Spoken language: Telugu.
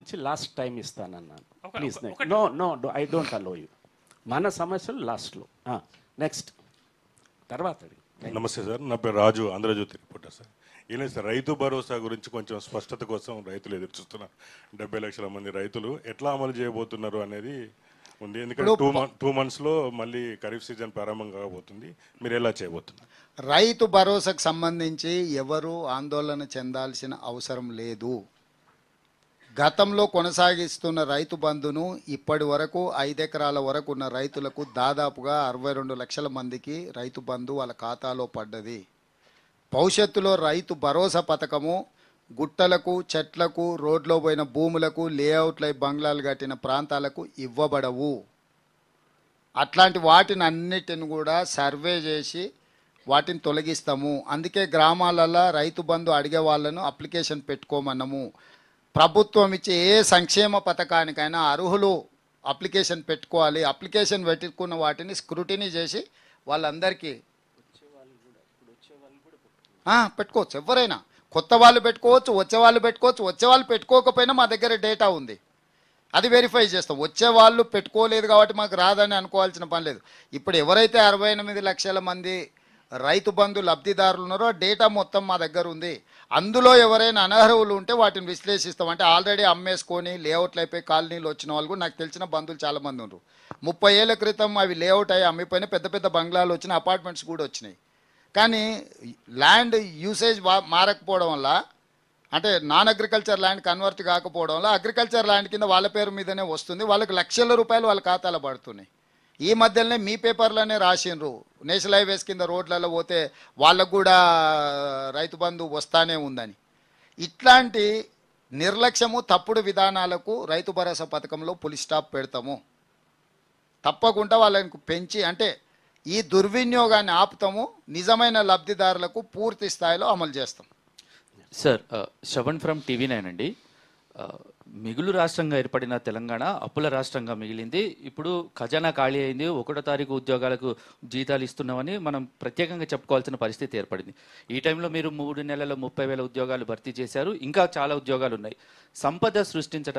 ఇచ్చి లాస్ట్ టైం ఇస్తానన్నాను. Please no no I don't allow you. మన సమస్యలు లాస్ట్లో. నెక్స్ట్ తర్వాత. నమస్తే సార్, నా పేరు రాజు, ఆంధ్రజ్యోతి రిపోర్టర్ సార్. ఏం లేదు సార్, రైతు భరోసా గురించి కొంచెం స్పష్టత కోసం రైతులు ఎదురు చూస్తున్నారు. 70 లక్షల మంది రైతులు ఎట్లా అమలు చేయబోతున్నారు అనేది ఉంది. ఎందుకంటే 2 monthsలో మళ్ళీ ఖరీఫ్ సీజన్ ప్రారంభం కాబోతుంది. మీరు ఎలా చేయబోతున్నారు? రైతు భరోసాకు సంబంధించి ఎవరు ఆందోళన చెందాల్సిన అవసరం లేదు. గతంలో కొనసాగిస్తున్న రైతు బంధును ఇప్పటి వరకు 5 ఎకరాల వరకు ఉన్న రైతులకు దాదాపుగా 62 లక్షల మందికి రైతు బంధు వాళ్ళ ఖాతాలో పడ్డది. భవిష్యత్తులో రైతు భరోసా పథకము గుట్టలకు, చెట్లకు, రోడ్లో పోయిన భూములకు, లేఅవుట్లై బంగ్లాలు కట్టిన ప్రాంతాలకు ఇవ్వబడవు. అట్లాంటి వాటిని అన్నిటిని కూడా సర్వే చేసి వాటిని తొలగిస్తాము. అందుకే గ్రామాలలో రైతు బంధు అడిగే వాళ్ళను అప్లికేషన్ పెట్టుకోమన్నాము. ప్రభుత్వం ఇచ్చే ఏ సంక్షేమ పథకానికైనా అర్హులు అప్లికేషన్ పెట్టుకోవాలి. అప్లికేషన్ పెట్టుకున్న వాటిని స్క్రూటినీ చేసి వాళ్ళందరికీ పెట్టుకోవచ్చు. ఎవరైనా కొత్త వాళ్ళు పెట్టుకోవచ్చు, వచ్చేవాళ్ళు పెట్టుకోవచ్చు. వచ్చేవాళ్ళు పెట్టుకోకపోయినా మా దగ్గర డేటా ఉంది, అది వెరిఫై చేస్తాం. వచ్చేవాళ్ళు పెట్టుకోలేదు కాబట్టి మాకు రాదని అనుకోవాల్సిన పని లేదు. ఇప్పుడు ఎవరైతే 68 లక్షల మంది రైతు బంధు లబ్ధిదారులు ఉన్నారో డేటా మొత్తం మా దగ్గర ఉంది. అందులో ఎవరైనా అనర్హులు ఉంటే వాటిని విశ్లేషిస్తాం. అంటే ఆల్రెడీ అమ్మేసుకొని లేఅవుట్లు అయిపోయి కాలనీలు వచ్చిన వాళ్ళు కూడా నాకు తెలిసిన బంధువులు చాలామంది ఉన్నారు. 30 ఏళ్ల క్రితం అవి లేఅవుట్ అయ్యి అమ్మిపోయినా పెద్ద పెద్ద బంగ్లాలు వచ్చిన అపార్ట్మెంట్స్ కూడా వచ్చినాయి. కానీ ల్యాండ్ యూసేజ్ మారకపోవడం వల్ల, అంటే నాన్ అగ్రికల్చర్ ల్యాండ్ కన్వర్ట్ కాకపోవడం వల్ల అగ్రికల్చర్ ల్యాండ్ కింద వాళ్ళ పేరు మీదనే వస్తుంది. వాళ్ళకి లక్షల రూపాయలు వాళ్ళ ఖాతాలో పడుతున్నాయి. ఈ మధ్యలోనే మీ పేపర్లోనే రాసిండ్రు, నేషనల్ హైవేస్ కింద రోడ్లలో పోతే వాళ్ళకు కూడా రైతు బంధు వస్తానే ఉందని. ఇట్లాంటి నిర్లక్ష్యము, తప్పుడు విధానాలకు రైతు భరోసా పథకంలో పులి స్టాప్ పెడతాము. తప్పకుండా వాళ్ళని పెంచి, అంటే ఈ దుర్వినియోగాన్ని ఆపుతాము. నిజమైన లబ్ధిదారులకు పూర్తి స్థాయిలో అమలు చేస్తాం. సార్, శ్రవణ్ ఫ్రమ్ TV9 అండి. మిగులు రాష్ట్రంగా ఏర్పడిన తెలంగాణ అప్పుల రాష్ట్రంగా మిగిలింది. ఇప్పుడు ఖజానా ఖాళీ అయింది. 1వ తారీఖు ఉద్యోగాలకు జీతాలు ఇస్తున్నామని మనం ప్రత్యేకంగా చెప్పుకోవాల్సిన పరిస్థితి ఏర్పడింది. ఈ టైంలో మీరు 3 నెలల్లో 30,000 ఉద్యోగాలు భర్తీ చేశారు. ఇంకా చాలా ఉద్యోగాలు ఉన్నాయి. సంపద సృష్టించడం